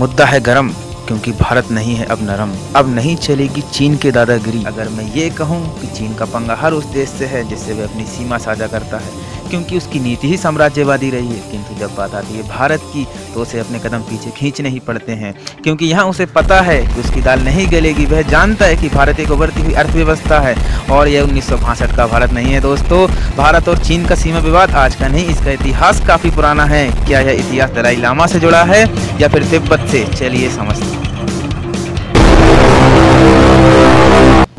मुद्दा है गरम, क्योंकि भारत नहीं है अब नरम। अब नहीं चलेगी चीन के दादागिरी। अगर मैं ये कहूँ कि चीन का पंगा हर उस देश से है जिससे वह अपनी सीमा साझा करता है, क्योंकि उसकी नीति ही साम्राज्यवादी रही है। किंतु जब बात आती है भारत की तो उसे अपने कदम पीछे खींचने ही पड़ते हैं, क्योंकि यहाँ उसे पता है कि उसकी दाल नहीं गलेगी। वह जानता है कि भारत एक उभरती हुई अर्थव्यवस्था है और यह 1965 का भारत नहीं है दोस्तों। भारत और चीन का सीमा विवाद आज का नहीं, इसका इतिहास काफी पुराना है। क्या यह इतिहास दलाई लामा से जुड़ा है या फिर तिब्बत से? चलिए समझते हैं।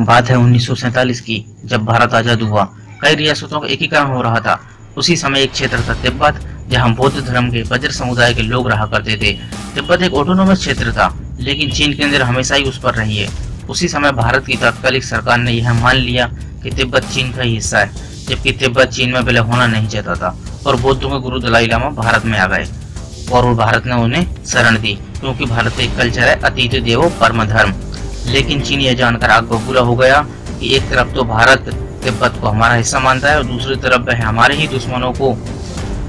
बात है 1947 की, जब भारत आजाद हुआ। कई रियासतों का एकीकरण हो रहा था। उसी समय एक क्षेत्र था तिब्बत, जहां बौद्ध धर्म के बज्र समुदाय के लोग रहा करते थे। तिब्बत एक ऑटोनोमस क्षेत्र था, लेकिन चीन की नजर हमेशा ही उस पर रही है। उसी समय भारत की तत्कालिक सरकार ने यह मान लिया कि तिब्बत चीन का ही हिस्सा है, जबकि तिब्बत चीन में पहले होना नहीं चाहता था। और बौद्धों के गुरु दलाई लामा भारत में आ गए और भारत ने उन्हें शरण दी, क्योंकि भारत एक कल्चर है अतिथि देवो परम धर्म। लेकिन चीन यह जानकर आग बबूला हो गया कि एक तरफ तो भारत तिब्बत को हमारा हिस्सा मानता है और दूसरी तरफ वह हमारे ही दुश्मनों को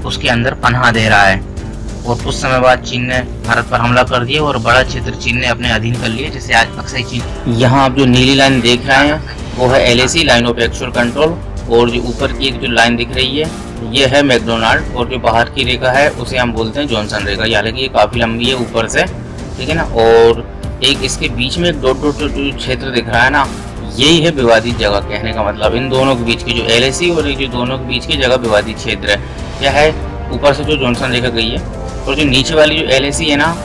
उसके अंदर पनाह दे रहा है। और कुछ समय बाद चीन ने भारत पर हमला कर दिया और बड़ा क्षेत्र चीन ने अपने अधीन कर लिया, जैसे आज अक्सर चीन। यहाँ आप जो नीली लाइन देख रहे हैं वो है LAC, line of actual control. और जो ऊपर की एक जो लाइन दिख रही है ये है मैकडोनाल्ड, और जो बाहर की रेखा है उसे हम बोलते हैं जॉनसन रेखा। हालांकि ये काफी लंबी है ऊपर से, ठीक है ना। और एक इसके बीच में एक डॉट डॉट जो क्षेत्र दिख रहा है ना, यही है विवादित जगह। कहने का मतलब इन दोनों के बीच की जो LAC और जो दोनों के बीच की जगह विवादित क्षेत्र है। क्या है, ऊपर से जो जॉनसन रेखा गई है और जो नीचे वाली जो LAC है ना,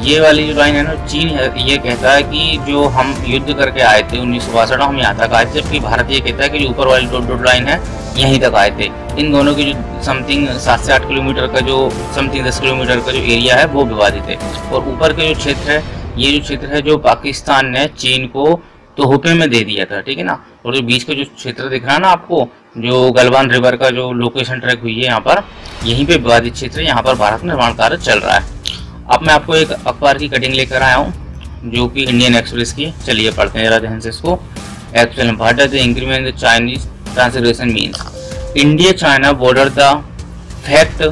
ये वाली जो लाइन है ना, चीन ये कहता है कि जो हम युद्ध करके आए थे 1962 हम यहाँ तक आए थे, जबकि भारत ये कहता है कि जो ऊपर वाली डॉट डॉट लाइन है यहीं तक आए थे। इन दोनों की जो समथिंग 7 से 8 किलोमीटर का जो समथिंग 10 किलोमीटर का जो एरिया है वो विवादित है। और ऊपर के जो क्षेत्र है, ये जो क्षेत्र है जो पाकिस्तान ने चीन को तोहफे में दे दिया था, ठीक है ना। और जो बीच का जो क्षेत्र दिख रहा है ना आपको, जो गलवान रिवर का जो लोकेशन ट्रैक हुई है यहाँ पर, यहीं पे विवादित क्षेत्र है। यहाँ पर भारत निर्माण कार्य चल रहा है। अब मैं आपको एक अखबार की कटिंग लेकर आया हूँ जो कि इंडियन एक्सप्रेस की। चलिए पढ़ते हैं जरा ध्यान से इसको। Actually Bharat increment the Chinese translation means India China border the fact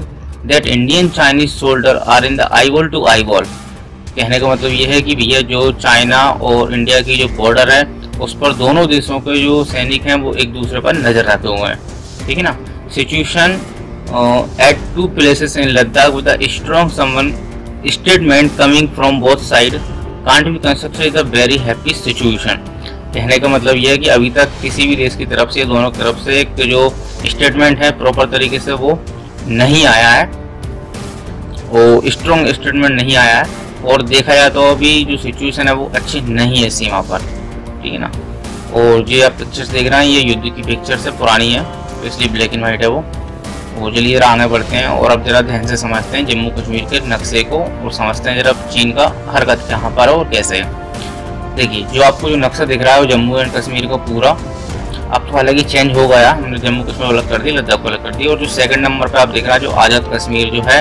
that Indian Chinese soldier are in the eyeball to eyeball. कहने का मतलब ये है कि भैया जो चाइना और इंडिया की जो बॉर्डर है उस पर दोनों देशों के जो सैनिक हैं वो एक दूसरे पर नजर रखे हुए हैं, ठीक है ना। Situation at 2 places in Ladakh with a strong someone statement coming from both side can't be constructed is a very happy situation. कहने का मतलब यह है कि अभी तक किसी भी देश की तरफ से, दोनों तरफ से एक जो स्टेटमेंट है प्रॉपर तरीके से वो नहीं आया है, वो स्ट्रॉन्ग स्टेटमेंट नहीं आया है। और देखा जाए तो अभी जो सिचुएशन है वो अच्छी नहीं है सीमा पर, ठीक है ना। और जो आप पिक्चर्स देख रहे हैं ये युद्ध की पिक्चर्स है, पुरानी है तो इसलिए ब्लैक एंड व्हाइट है वो। चलिए जरा आगे बढ़ते हैं और अब जरा ध्यान से समझते हैं जम्मू कश्मीर के नक्शे को और समझते हैं जरा चीन का हरकत कहाँ पर है और कैसे है। देखिए जो आपको जो नक्शा दिख रहा है वो जम्मू एंड कश्मीर का पूरा, अब तो हालांकि चेंज हो गया, हमने जम्मू कश्मीर अलग कर दिया, लद्दाख को अलग कर दिया। और जो सेकंड नंबर पे आप देख रहा है जो आज़ाद कश्मीर जो है,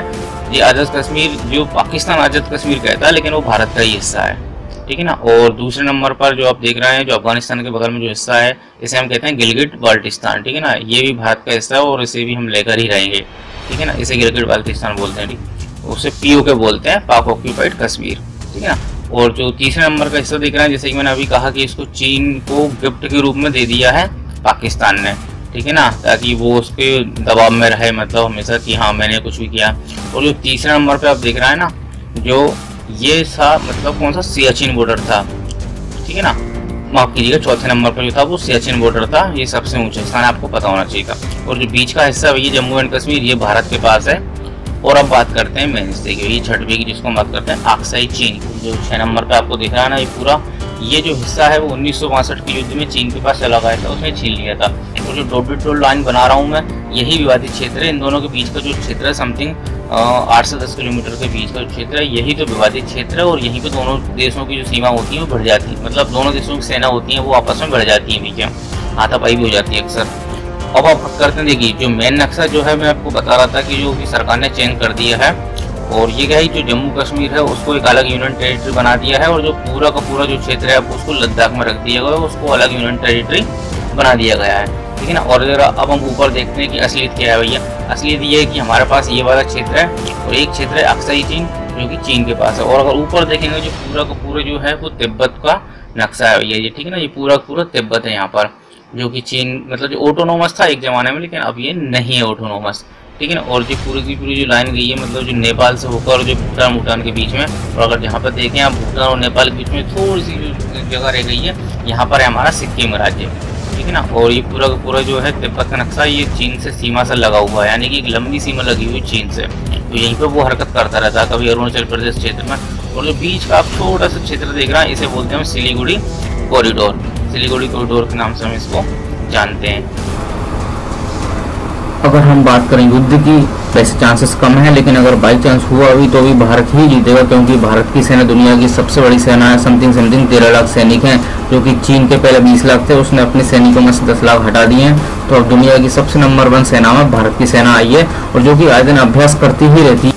ये आज़ाद कश्मीर जो पाकिस्तान आज़ाद कश्मीर कहता है लेकिन वो भारत का ही हिस्सा है, ठीक है ना। और दूसरे नंबर पर जो आप देख रहे हैं जो अफगानिस्तान के बगल में जो हिस्सा है इसे हम कहते हैं गिलगिट बाल्टिस्तान, ठीक है ना। ये भी भारत का हिस्सा है और इसे भी हम लेकर ही रहेंगे, ठीक है ना। इसे गिलगिट बाल्टिस्तान बोलते हैं, ठीक। उसे POK बोलते हैं, पाक ऑक्यूपाइड कश्मीर, ठीक है ना। और जो तीसरे नंबर का हिस्सा दिख रहा है, जैसे कि मैंने अभी कहा कि इसको चीन को गिफ्ट के रूप में दे दिया है पाकिस्तान ने, ठीक है ना, ताकि वो उसके दबाव में रहे, मतलब हमेशा कि हाँ मैंने कुछ भी किया। और जो तीसरे नंबर पे आप देख रहे हैं ना, जो ये था मतलब कौन सा, सियाचिन बॉर्डर था, ठीक है ना। माफ कीजिएगा, चौथे नंबर पर जो था वो सियाचिन बॉर्डर था, ये सबसे ऊंचा स्थान आपको पता होना चाहिए था। और जो बीच का हिस्सा ये जम्मू एंड कश्मीर ये भारत के पास है। और अब बात करते हैं मेन हिस्से की, ये छठवीं की जिसको हम बात करते हैं आक्साई चीन। जो 6 नंबर पे आपको दिख रहा है ना, ये पूरा ये जो हिस्सा है वो 1962 के युद्ध में चीन के पास चला गया था, उसने छीन लिया था। और जो डॉटेड लाइन बना रहा हूँ मैं, यही विवादित क्षेत्र है। इन दोनों के बीच का जो क्षेत्र है समथिंग 8 से 10 किलोमीटर के बीच का जो क्षेत्र है, यही तो विवादित क्षेत्र है। और यहीं पे दोनों देशों की जो सीमा होती है वो बढ़ जाती है, मतलब दोनों देशों की सेना होती है वो आपस में बढ़ जाती है, ठीक है, हाथापाई भी हो जाती है अक्सर। अब आप करते हैं, देखिए जो मेन नक्शा जो है मैं आपको बता रहा था कि जो कि सरकार ने चेंज कर दिया है। और ये क्या है, जो जम्मू कश्मीर है उसको एक अलग यूनियन टेरिटरी बना दिया है, और जो पूरा का पूरा जो क्षेत्र है उसको लद्दाख में रख दिया गया है, उसको अलग यूनियन टेरिटरी बना दिया गया है, ठीक है ना। और जरा अब हम ऊपर देखते हैं कि असलियत क्या है भैया। असलियत ये है कि हमारे पास ये वाला क्षेत्र है और एक क्षेत्र है अक्साई चीन, जो कि चीन के पास है। और अगर ऊपर देखेंगे जो पूरा का पूरा जो है वो तिब्बत का नक्शा है, ये ठीक है ना, ये पूरा का पूरा तिब्बत है यहाँ पर, जो कि चीन मतलब जो ऑटोनोमस था एक ज़माने में, लेकिन अब ये नहीं है ऑटोनोमस, ठीक है ना। और जो पूरी की पूरी जो लाइन गई है मतलब जो नेपाल से होकर जो भूटान के बीच में, और अगर यहाँ पर देखें आप भूटान और नेपाल के बीच में थोड़ी सी जो जगह रह गई है, यहाँ पर है हमारा सिक्किम राज्य, ठीक है ना। और ये पूरा का पूरा जो है तिब्बत का नक्शा ये चीन से सीमा से लगा हुआ है, यानी कि एक लंबी सीमा लगी हुई चीन से, तो यहीं पर वो हरकत करता रहता है, कभी अरुणाचल प्रदेश क्षेत्र में। और जो बीच का आप छोटा सा क्षेत्र देख रहे हैं, इसे बोलते हैं सिलीगुड़ी कॉरिडोर, सिलीगुड़ी कॉरिडोर के नाम से हम इसको जानते हैं। अगर हम बात करें युद्ध की, वैसे चांसेस कम है, लेकिन अगर बाई चांस हुआ भी तो भी भारत ही जीतेगा, क्योंकि भारत की सेना दुनिया की सबसे बड़ी सेना है। समथिंग 13 लाख सैनिक हैं, जो कि चीन के पहले 20 लाख थे, उसने अपने सैनिकों में से 10 लाख हटा दिए हैं। तो अब दुनिया की सबसे नंबर 1 सेना में भारत की सेना आई है, और जो कि आए दिन अभ्यास करती ही रहती है।